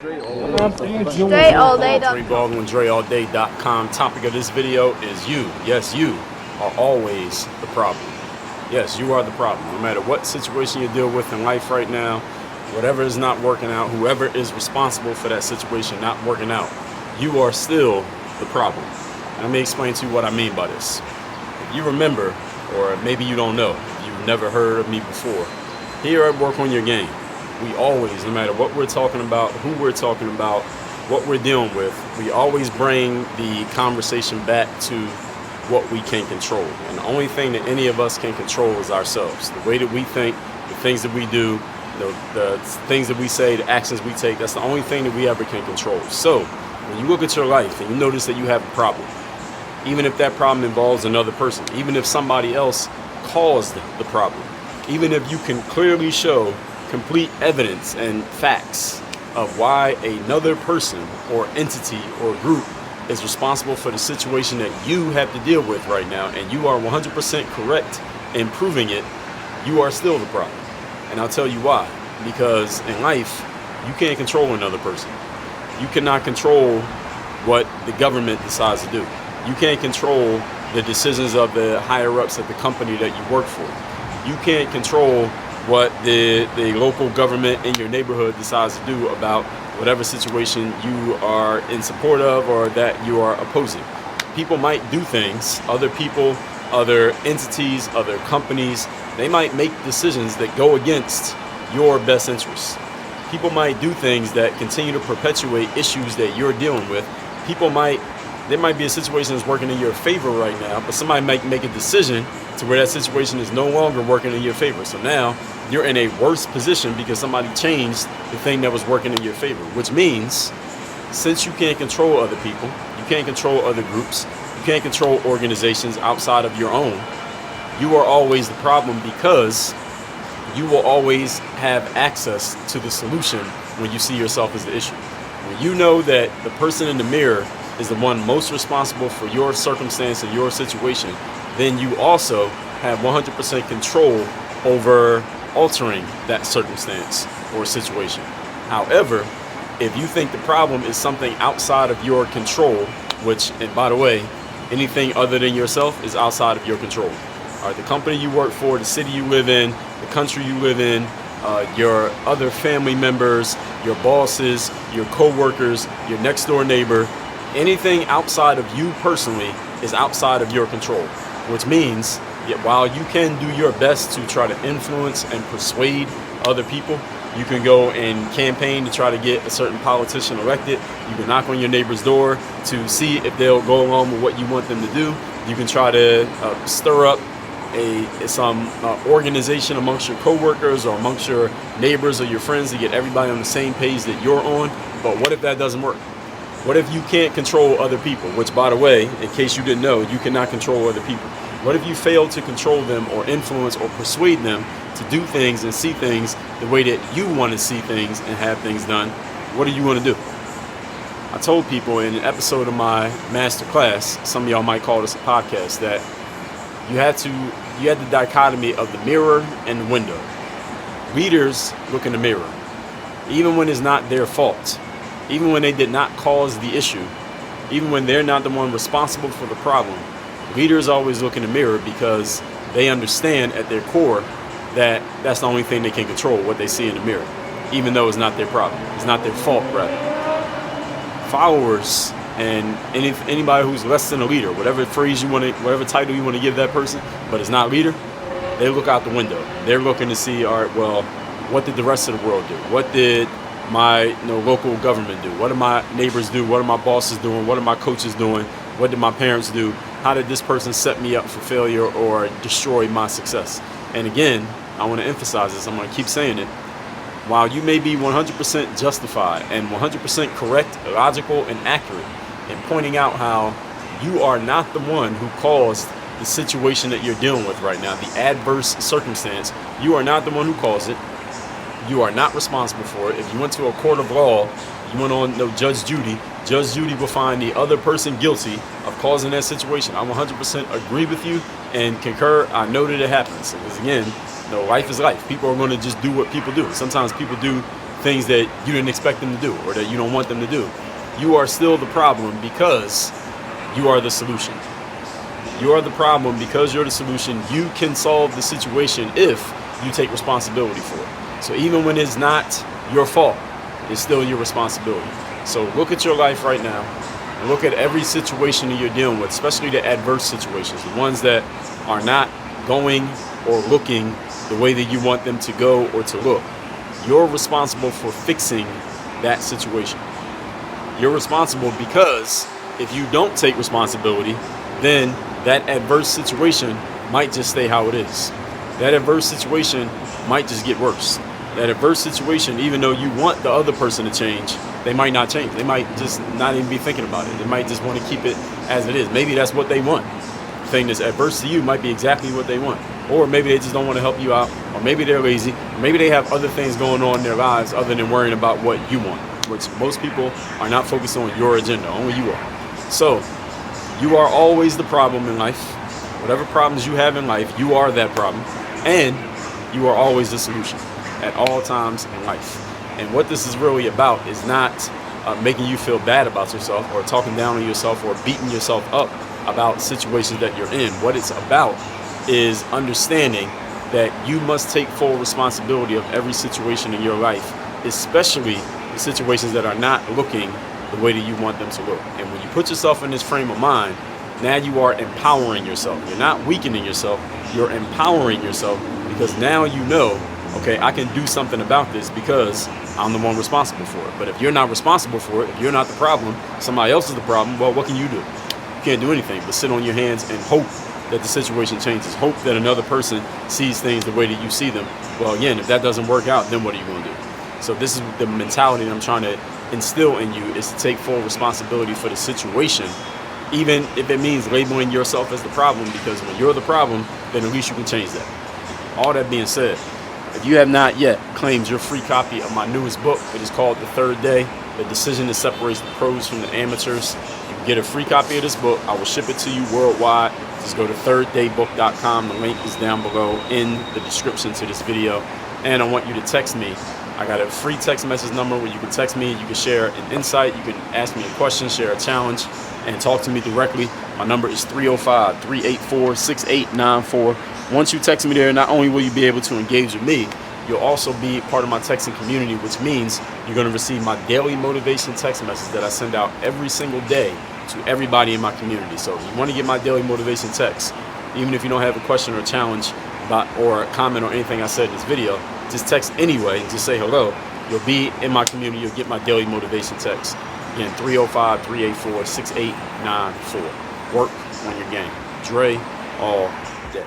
DreAllDay.com. Dre Baldwin, DreAllDay.com. Topic of this video is you. Yes, you are always the problem. Yes, you are the problem. No matter what situation you deal with in life right now, whatever is not working out, whoever is responsible for that situation not working out, you are still the problem. And let me explain to you what I mean by this. If you remember, or maybe you don't know, if you've never heard of me before, here at Work on Your Game, we always, no matter what we're talking about, who we're talking about, what we're dealing with, we always bring the conversation back to what we can control. And the only thing that any of us can control is ourselves. The way that we think, the things that we do, the things that we say, the actions we take, that's the only thing that we ever can control. So when you look at your life and you notice that you have a problem, even if that problem involves another person, even if somebody else caused the problem, even if you can clearly show complete evidence and facts of why another person or entity or group is responsible for the situation that you have to deal with right now, and you are 100% correct in proving it, you are still the problem. And I'll tell you why. Because in life, you can't control another person. You cannot control what the government decides to do. You can't control the decisions of the higher ups at the company that you work for. You can't control what the local government in your neighborhood decides to do about whatever situation you are in support of or that you are opposing. People might do things, other people, other entities, other companies, they might make decisions that go against your best interests. People might do things that continue to perpetuate issues that you're dealing with. There might be a situation that's working in your favor right now, but somebody might make a decision to where that situation is no longer working in your favor. So now you're in a worse position because somebody changed the thing that was working in your favor, which means since you can't control other people, you can't control other groups, you can't control organizations outside of your own, you are always the problem because you will always have access to the solution when you see yourself as the issue. When you know that the person in the mirror is the one most responsible for your circumstance and your situation, then you also have 100% control over altering that circumstance or situation. However, if you think the problem is something outside of your control, which, and by the way, anything other than yourself is outside of your control. All right, the company you work for, the city you live in, the country you live in, your other family members, your bosses, your co-workers, your next door neighbor, anything outside of you personally is outside of your control, which means while you can do your best to try to influence and persuade other people, you can go and campaign to try to get a certain politician elected. You can knock on your neighbor's door to see if they'll go along with what you want them to do. You can try to stir up some organization amongst your coworkers or amongst your neighbors or your friends to get everybody on the same page that you're on. But what if that doesn't work? What if you can't control other people? Which, by the way, in case you didn't know, you cannot control other people. What if you fail to control them or influence or persuade them to do things and see things the way that you want to see things and have things done? What are you going to do? I told people in an episode of my master class, some of y'all might call this a podcast, that you had the dichotomy of the mirror and the window. Leaders look in the mirror, even when it's not their fault. Even when they did not cause the issue, even when they're not the one responsible for the problem, leaders always look in the mirror because they understand at their core that that's the only thing they can control, what they see in the mirror, even though it's not their problem. It's not their fault, rather. Followers and anybody who's less than a leader, whatever phrase you want to, whatever title you want to give that person, but it's not leader, they look out the window. They're looking to see, all right, well, what did the rest of the world do? What did my local government do? What do my neighbors do? What are my bosses doing? What are my coaches doing? What did my parents do? How did this person set me up for failure or destroy my success? And again, I want to emphasize this. I'm going to keep saying it. While you may be 100% justified and 100% correct, logical, and accurate in pointing out how you are not the one who caused the situation that you're dealing with right now, the adverse circumstance, you are not the one who caused it. You are not responsible for it. If you went to a court of law, you went on Judge Judy will find the other person guilty of causing that situation. I 100% agree with you and concur. I know that it happens. Because again, life is life. People are going to just do what people do. Sometimes people do things that you didn't expect them to do or that you don't want them to do. You are still the problem because you are the solution. You are the problem because you're the solution. You can solve the situation if you take responsibility for it. So even when it's not your fault, it's still your responsibility. So look at your life right now and look at every situation that you're dealing with, especially the adverse situations, the ones that are not going or looking the way that you want them to go or to look. You're responsible for fixing that situation. You're responsible because if you don't take responsibility, then that adverse situation might just stay how it is. That adverse situation might just get worse. That adverse situation, even though you want the other person to change, they might not change. They might just not even be thinking about it. They might just want to keep it as it is. Maybe that's what they want. The thing that's adverse to you might be exactly what they want. Or maybe they just don't want to help you out. Or maybe they're lazy. Or maybe they have other things going on in their lives other than worrying about what you want, which most people are not focused on your agenda. Only you are. So you are always the problem in life. Whatever problems you have in life, you are that problem. And you are always the solution at all times in life. And what this is really about is not making you feel bad about yourself or talking down on yourself or beating yourself up about situations that you're in. What it's about is understanding that you must take full responsibility of every situation in your life, especially the situations that are not looking the way that you want them to look. And when you put yourself in this frame of mind, now you are empowering yourself. You're not weakening yourself, you're empowering yourself, because now you know, okay, I can do something about this because I'm the one responsible for it. But if you're not responsible for it, if you're not the problem, somebody else is the problem, well, what can you do? You can't do anything but sit on your hands and hope that the situation changes. Hope that another person sees things the way that you see them. Well, again, if that doesn't work out, then what are you going to do? So this is the mentality that I'm trying to instill in you, is to take full responsibility for the situation, even if it means labeling yourself as the problem, because when you're the problem, then at least you can change that. All that being said, if you have not yet claimed your free copy of my newest book, it is called The Third Day, The Decision That Separates the Pros from the Amateurs. You can get a free copy of this book. I will ship it to you worldwide. Just go to thirddaybook.com. The link is down below in the description to this video. And I want you to text me. I got a free text message number where you can text me. You can share an insight. You can ask me a question, share a challenge, and talk to me directly. My number is 305-384-6894. Once you text me there, not only will you be able to engage with me, you'll also be part of my texting community, which means you're going to receive my daily motivation text message that I send out every single day to everybody in my community. So if you want to get my daily motivation text, even if you don't have a question or a challenge about, or a comment or anything I said in this video, just text anyway and just say hello. You'll be in my community. You'll get my daily motivation text. Again, 305-384-6894. Work on your game. Dre all day.